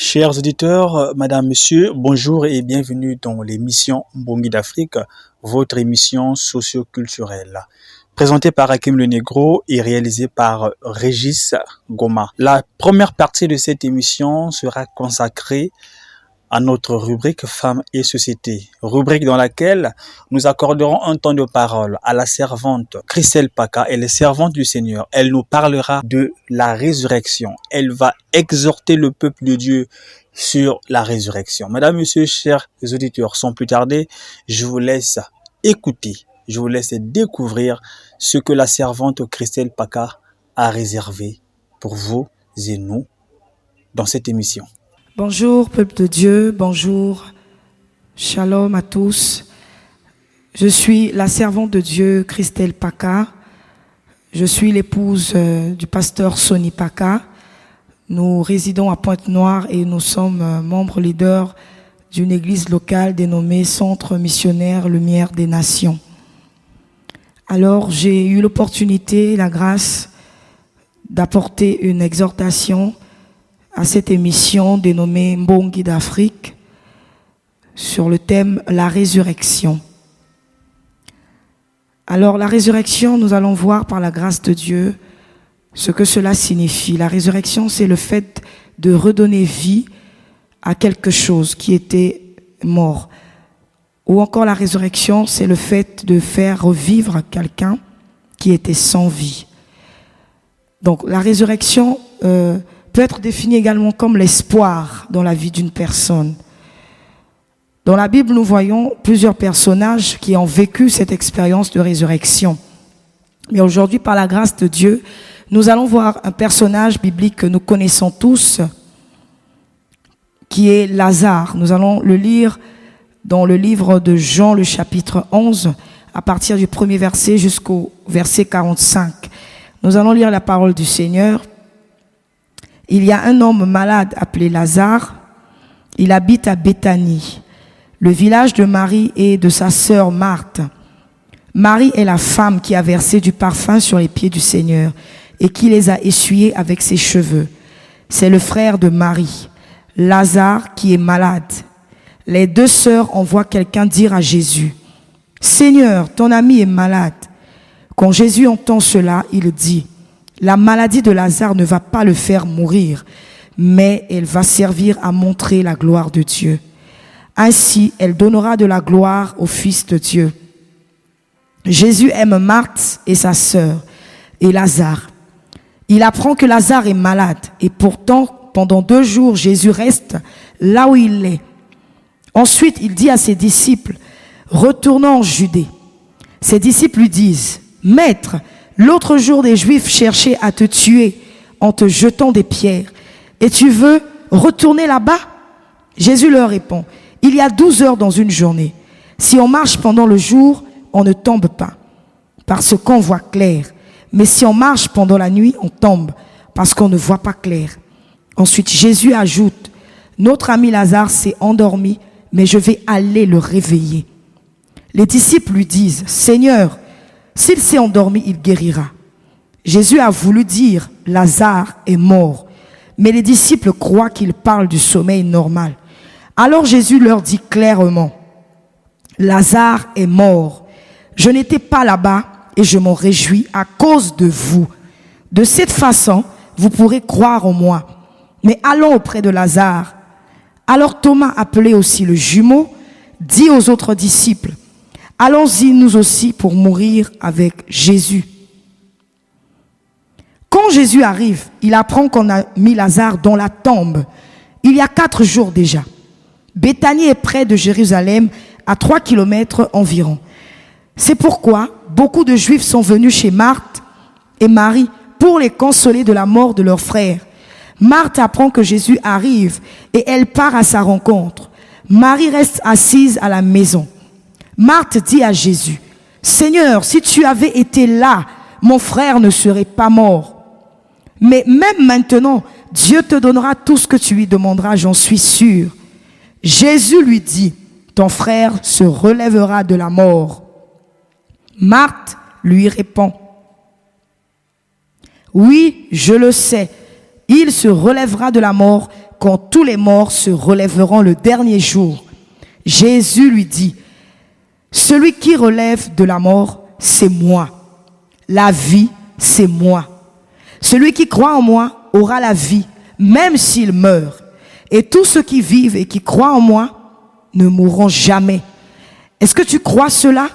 Chers auditeurs, Madame, Monsieur, bonjour et bienvenue dans l'émission Mbongi d'Afrique, votre émission socio-culturelle. Présentée par Hakim Le Negro et réalisée par Régis Goma. La première partie de cette émission sera consacrée à notre rubrique Femmes et Société, rubrique dans laquelle nous accorderons un temps de parole à la servante Christelle Paka. Elle est servante du Seigneur. Elle nous parlera de la résurrection. Elle va exhorter le peuple de Dieu sur la résurrection. Madame, Monsieur, chers auditeurs, sans plus tarder, je vous laisse écouter, je vous laisse découvrir ce que la servante Christelle Paka a réservé pour vous et nous dans cette émission. Bonjour peuple de Dieu, bonjour, shalom à tous. Je suis la servante de Dieu Christelle Paka. Je suis l'épouse du pasteur Sonny Paka. Nous résidons à Pointe-Noire et nous sommes membres leaders d'une église locale dénommée Centre Missionnaire Lumière des Nations. Alors j'ai eu l'opportunité, la grâce d'apporter une exhortation à cette émission dénommée Mbongi d'Afrique sur le thème la résurrection. Alors la résurrection, nous allons voir par la grâce de Dieu ce que cela signifie. La résurrection, c'est le fait de redonner vie à quelque chose qui était mort. Ou encore la résurrection, c'est le fait de faire revivre quelqu'un qui était sans vie. Donc la résurrection peut être défini également comme l'espoir dans la vie d'une personne. Dans la Bible, nous voyons plusieurs personnages qui ont vécu cette expérience de résurrection. Mais aujourd'hui, par la grâce de Dieu, nous allons voir un personnage biblique que nous connaissons tous, qui est Lazare. Nous allons le lire dans le livre de Jean, le chapitre 11, à partir du premier verset jusqu'au verset 45. Nous allons lire la parole du Seigneur. Il y a un homme malade appelé Lazare. Il habite à Béthanie, le village de Marie et de sa sœur Marthe. Marie est la femme qui a versé du parfum sur les pieds du Seigneur et qui les a essuyés avec ses cheveux. C'est le frère de Marie, Lazare, qui est malade. Les deux sœurs envoient quelqu'un dire à Jésus, « Seigneur, ton ami est malade. » Quand Jésus entend cela, il dit, la maladie de Lazare ne va pas le faire mourir, mais elle va servir à montrer la gloire de Dieu. Ainsi, elle donnera de la gloire au Fils de Dieu. Jésus aime Marthe et sa sœur et Lazare. Il apprend que Lazare est malade et pourtant, pendant 2 jours, Jésus reste là où il est. Ensuite, il dit à ses disciples, retournons en Judée. Ses disciples lui disent, Maître, l'autre jour, des Juifs cherchaient à te tuer en te jetant des pierres. Et tu veux retourner là-bas? Jésus leur répond, il y a 12 heures dans une journée. Si on marche pendant le jour, on ne tombe pas, parce qu'on voit clair. Mais si on marche pendant la nuit, on tombe, parce qu'on ne voit pas clair. Ensuite, Jésus ajoute, notre ami Lazare s'est endormi, mais je vais aller le réveiller. Les disciples lui disent, Seigneur, s'il s'est endormi, il guérira. Jésus a voulu dire, Lazare est mort. Mais les disciples croient qu'il parle du sommeil normal. Alors Jésus leur dit clairement, Lazare est mort. Je n'étais pas là-bas et je m'en réjouis à cause de vous. De cette façon, vous pourrez croire en moi. Mais allons auprès de Lazare. Alors Thomas, appelé aussi le jumeau, dit aux autres disciples, allons-y nous aussi pour mourir avec Jésus. Quand Jésus arrive, il apprend qu'on a mis Lazare dans la tombe. Il y a 4 jours déjà. Béthanie est près de Jérusalem, à 3 kilomètres environ. C'est pourquoi beaucoup de Juifs sont venus chez Marthe et Marie pour les consoler de la mort de leur frère. Marthe apprend que Jésus arrive et elle part à sa rencontre. Marie reste assise à la maison. Marthe dit à Jésus, « Seigneur, si tu avais été là, mon frère ne serait pas mort. Mais même maintenant, Dieu te donnera tout ce que tu lui demanderas, j'en suis sûr. » Jésus lui dit, « Ton frère se relèvera de la mort. » Marthe lui répond, « Oui, je le sais, Il se relèvera de la mort quand tous les morts se relèveront le dernier jour. Jésus lui dit, celui qui relève de la mort, c'est moi. La vie, c'est moi. Celui qui croit en moi aura la vie, même s'il meurt. Et tous ceux qui vivent et qui croient en moi ne mourront jamais. Est-ce que tu crois cela?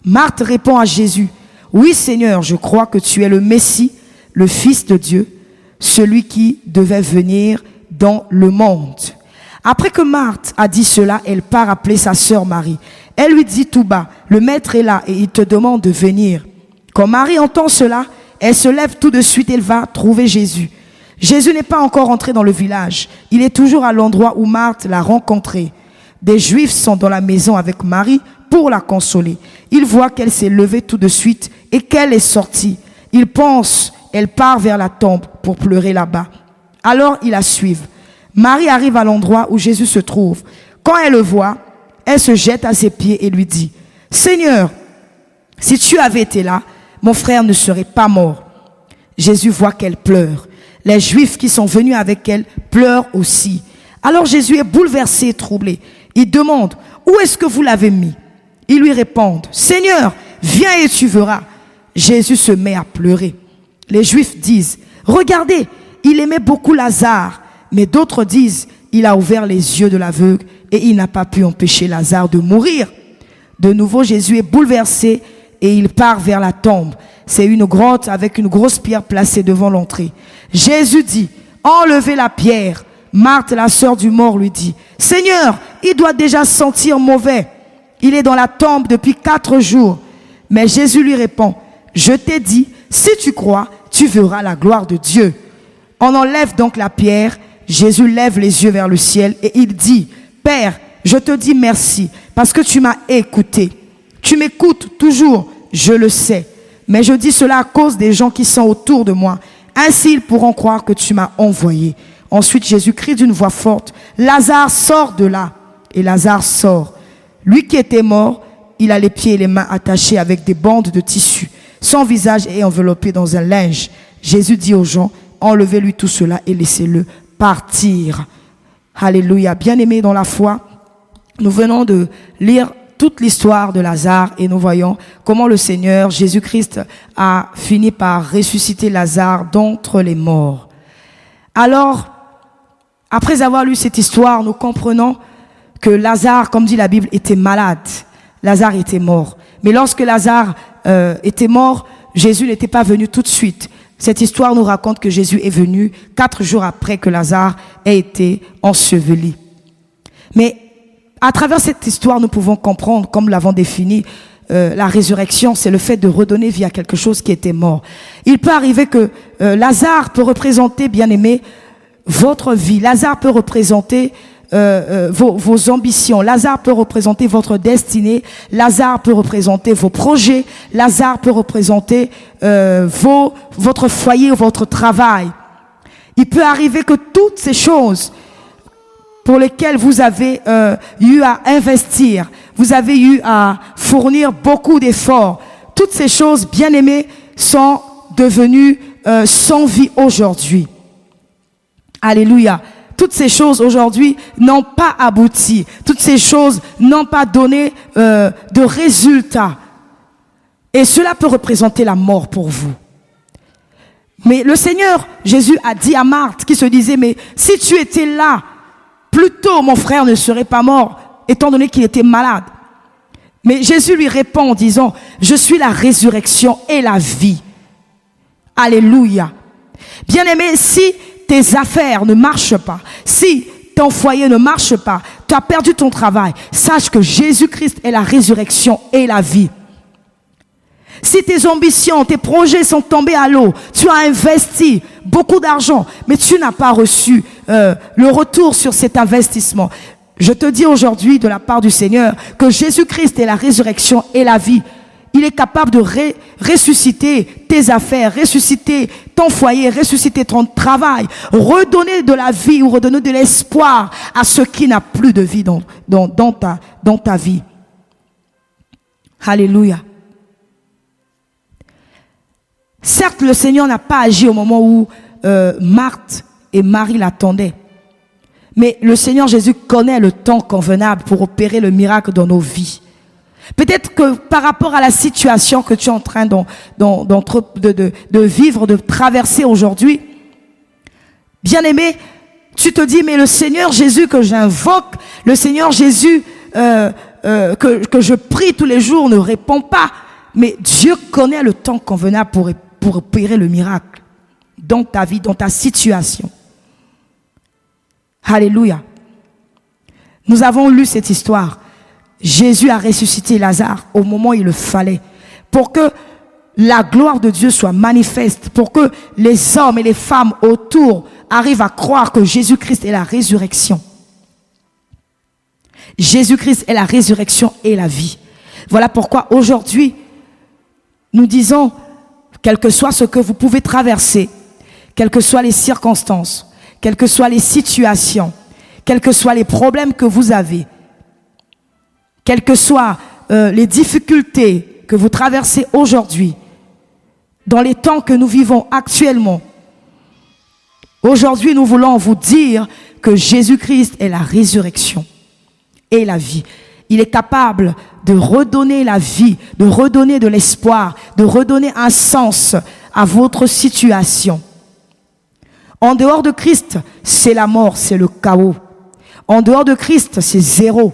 Marthe répond à Jésus, oui Seigneur, je crois que tu es le Messie, le Fils de Dieu, celui qui devait venir dans le monde. Après que Marthe a dit cela, elle part appeler sa sœur Marie. Elle lui dit tout bas, le maître est là et il te demande de venir. Quand Marie entend cela, elle se lève tout de suite et elle va trouver Jésus. Jésus n'est pas encore entré dans le village. Il est toujours à l'endroit où Marthe l'a rencontré. Des Juifs sont dans la maison avec Marie pour la consoler. Ils voient qu'elle s'est levée tout de suite et qu'elle est sortie. Ils pensent, elle part vers la tombe pour pleurer là-bas. Alors ils la suivent. Marie arrive à l'endroit où Jésus se trouve. Quand elle le voit, elle se jette à ses pieds et lui dit, « Seigneur, si tu avais été là, mon frère ne serait pas mort. » Jésus voit qu'elle pleure. Les Juifs qui sont venus avec elle pleurent aussi. Alors Jésus est bouleversé et troublé. Il demande, « Où est-ce que vous l'avez mis ?» Ils lui répondent, « Seigneur, viens et tu verras. » Jésus se met à pleurer. Les Juifs disent, « Regardez, il aimait beaucoup Lazare. » Mais d'autres disent, il a ouvert les yeux de l'aveugle et il n'a pas pu empêcher Lazare de mourir. De nouveau, Jésus est bouleversé et il part vers la tombe. C'est une grotte avec une grosse pierre placée devant l'entrée. Jésus dit, enlevez la pierre. Marthe, la sœur du mort, lui dit, Seigneur, il doit déjà sentir mauvais. Il est dans la tombe depuis 4 jours. Mais Jésus lui répond, je t'ai dit, si tu crois, tu verras la gloire de Dieu. On enlève donc la pierre. Jésus lève les yeux vers le ciel et il dit, Père, je te dis merci parce que tu m'as écouté. Tu m'écoutes toujours, je le sais. Mais je dis cela à cause des gens qui sont autour de moi. Ainsi, ils pourront croire que tu m'as envoyé. Ensuite, Jésus crie d'une voix forte, Lazare, sors de là. Et Lazare sort. Lui qui était mort, il a les pieds et les mains attachés avec des bandes de tissu. Son visage est enveloppé dans un linge. Jésus dit aux gens, enlevez-lui tout cela et laissez-le partir. Alléluia. Bien-aimés dans la foi, nous venons de lire toute l'histoire de Lazare et nous voyons comment le Seigneur Jésus-Christ a fini par ressusciter Lazare d'entre les morts. Alors, après avoir lu cette histoire, nous comprenons que Lazare, comme dit la Bible, était malade. Lazare était mort. Mais lorsque Lazare était mort, Jésus n'était pas venu tout de suite. Cette histoire nous raconte que Jésus est venu 4 jours après que Lazare ait été enseveli. Mais à travers cette histoire, nous pouvons comprendre, comme l'avons défini, la résurrection, c'est le fait de redonner vie à quelque chose qui était mort. Il peut arriver que Lazare peut représenter, bien-aimé, votre vie. Lazare peut représenter vos ambitions. Lazare peut représenter votre destinée. Lazare peut représenter vos projets. Lazare peut représenter votre foyer ou votre travail. Il peut arriver que toutes ces choses pour lesquelles vous avez eu à investir, vous avez eu à fournir beaucoup d'efforts, toutes ces choses, bien aimées, sont devenues sans vie aujourd'hui. Alléluia. Toutes ces choses aujourd'hui n'ont pas abouti. Toutes ces choses n'ont pas donné de résultats. Et cela peut représenter la mort pour vous. Mais le Seigneur, Jésus a dit à Marthe qui se disait, mais si tu étais là, plus tôt mon frère ne serait pas mort, étant donné qu'il était malade. Mais Jésus lui répond en disant, je suis la résurrection et la vie. Alléluia. Bien-aimé, si tes affaires ne marchent pas, si ton foyer ne marche pas, tu as perdu ton travail, sache que Jésus-Christ est la résurrection et la vie. Si tes ambitions, tes projets sont tombés à l'eau, tu as investi beaucoup d'argent, mais tu n'as pas reçu le retour sur cet investissement. Je te dis aujourd'hui de la part du Seigneur que Jésus-Christ est la résurrection et la vie. Il est capable de ressusciter tes affaires, ressusciter ton foyer, ressusciter ton travail, redonner de la vie ou redonner de l'espoir à ceux qui n'ont plus de vie dans ta vie. Alléluia. Certes, le Seigneur n'a pas agi au moment où Marthe et Marie l'attendaient. Mais le Seigneur Jésus connaît le temps convenable pour opérer le miracle dans nos vies. Peut-être que par rapport à la situation que tu es en train de vivre, de traverser aujourd'hui, bien-aimé, tu te dis, mais le Seigneur Jésus que j'invoque, le Seigneur Jésus que je prie tous les jours ne répond pas. Mais Dieu connaît le temps convenable pour opérer le miracle dans ta vie, dans ta situation. Alléluia. Nous avons lu cette histoire. Jésus a ressuscité Lazare au moment où il le fallait, pour que la gloire de Dieu soit manifeste, pour que les hommes et les femmes autour arrivent à croire que Jésus-Christ est la résurrection. Jésus-Christ est la résurrection et la vie. Voilà pourquoi aujourd'hui, nous disons, quel que soit ce que vous pouvez traverser, quelles que soient les circonstances, quelles que soient les situations, quels que soient les problèmes que vous avez, quelles que soient les difficultés que vous traversez aujourd'hui, dans les temps que nous vivons actuellement, aujourd'hui nous voulons vous dire que Jésus-Christ est la résurrection et la vie. Il est capable de redonner la vie, de redonner de l'espoir, de redonner un sens à votre situation. En dehors de Christ, c'est la mort, c'est le chaos. En dehors de Christ, c'est zéro.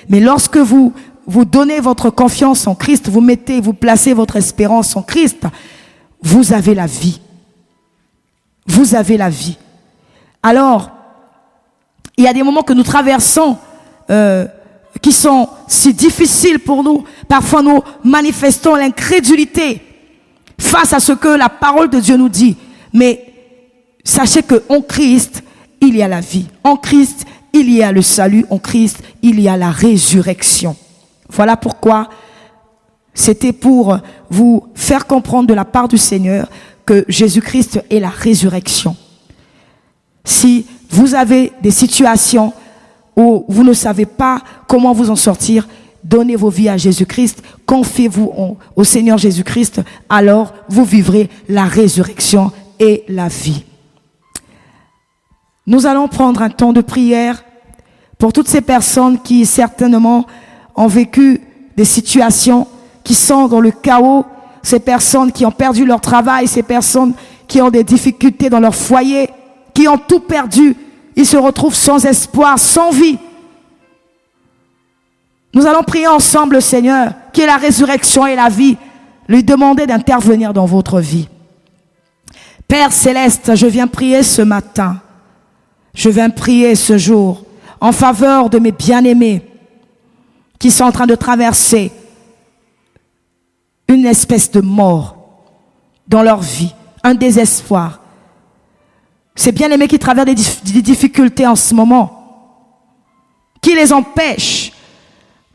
Mais lorsque vous donnez votre confiance en Christ, vous placez votre espérance en Christ, vous avez la vie. Vous avez la vie. Alors, il y a des moments que nous traversons qui sont si difficiles pour nous. Parfois, nous manifestons l'incrédulité face à ce que la parole de Dieu nous dit. Mais sachez qu'en Christ, il y a la vie. En Christ, il y a le salut. En Christ, il y a la résurrection. Voilà pourquoi c'était pour vous faire comprendre de la part du Seigneur que Jésus-Christ est la résurrection. Si vous avez des situations où vous ne savez pas comment vous en sortir, donnez vos vies à Jésus-Christ, confiez-vous au Seigneur Jésus-Christ, alors vous vivrez la résurrection et la vie. Nous allons prendre un temps de prière pour toutes ces personnes qui certainement ont vécu des situations qui sont dans le chaos, ces personnes qui ont perdu leur travail, ces personnes qui ont des difficultés dans leur foyer, qui ont tout perdu. Ils se retrouvent sans espoir, sans vie. Nous allons prier ensemble le Seigneur, qui est la résurrection et la vie, lui demander d'intervenir dans votre vie. Père Céleste, je viens prier ce matin, je viens prier ce jour en faveur de mes bien-aimés qui sont en train de traverser une espèce de mort dans leur vie, un désespoir. Ces bien-aimés qui traversent des difficultés en ce moment, qui les empêchent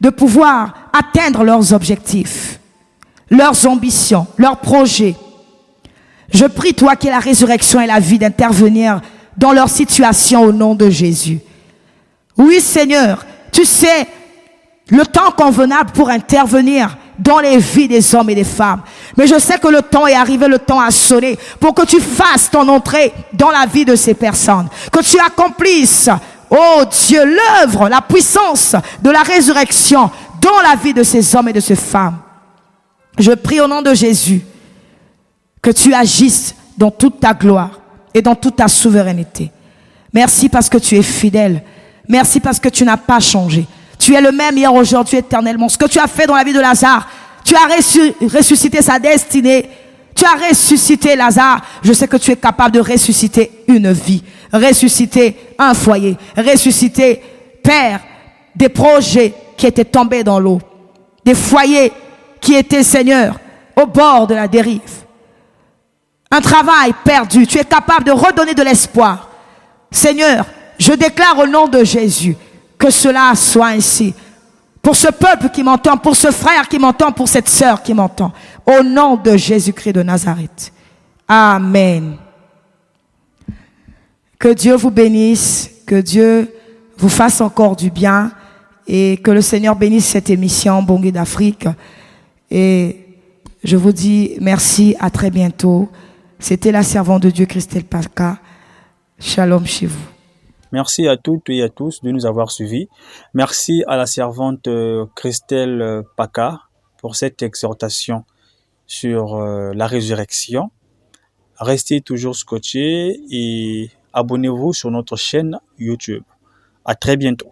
de pouvoir atteindre leurs objectifs, leurs ambitions, leurs projets. Je prie, toi qui es la résurrection et la vie, d'intervenir dans leur situation au nom de Jésus. Oui, Seigneur, tu sais le temps convenable pour intervenir dans les vies des hommes et des femmes. Mais je sais que le temps est arrivé, le temps a sonné pour que tu fasses ton entrée dans la vie de ces personnes. Que tu accomplisses, oh Dieu, l'œuvre, la puissance de la résurrection dans la vie de ces hommes et de ces femmes. Je prie au nom de Jésus que tu agisses dans toute ta gloire et dans toute ta souveraineté. Merci parce que tu es fidèle. Merci parce que tu n'as pas changé. Tu es le même hier, aujourd'hui, éternellement. Ce que tu as fait dans la vie de Lazare, tu as ressuscité sa destinée. Tu as ressuscité Lazare. Je sais que tu es capable de ressusciter une vie, ressusciter un foyer, ressusciter, Père, des projets qui étaient tombés dans l'eau, des foyers qui étaient, Seigneur, au bord de la dérive. Un travail perdu. Tu es capable de redonner de l'espoir. Seigneur, je déclare au nom de Jésus que cela soit ainsi. Pour ce peuple qui m'entend, pour ce frère qui m'entend, pour cette sœur qui m'entend. Au nom de Jésus-Christ de Nazareth. Amen. Que Dieu vous bénisse, que Dieu vous fasse encore du bien et que le Seigneur bénisse cette émission Bongi d'Afrique. Et je vous dis merci, à très bientôt. C'était la servante de Dieu, Christelle Paca. Shalom chez vous. Merci à toutes et à tous de nous avoir suivis. Merci à la servante Christelle Paca pour cette exhortation sur la résurrection. Restez toujours scotchés et abonnez-vous sur notre chaîne YouTube. À très bientôt.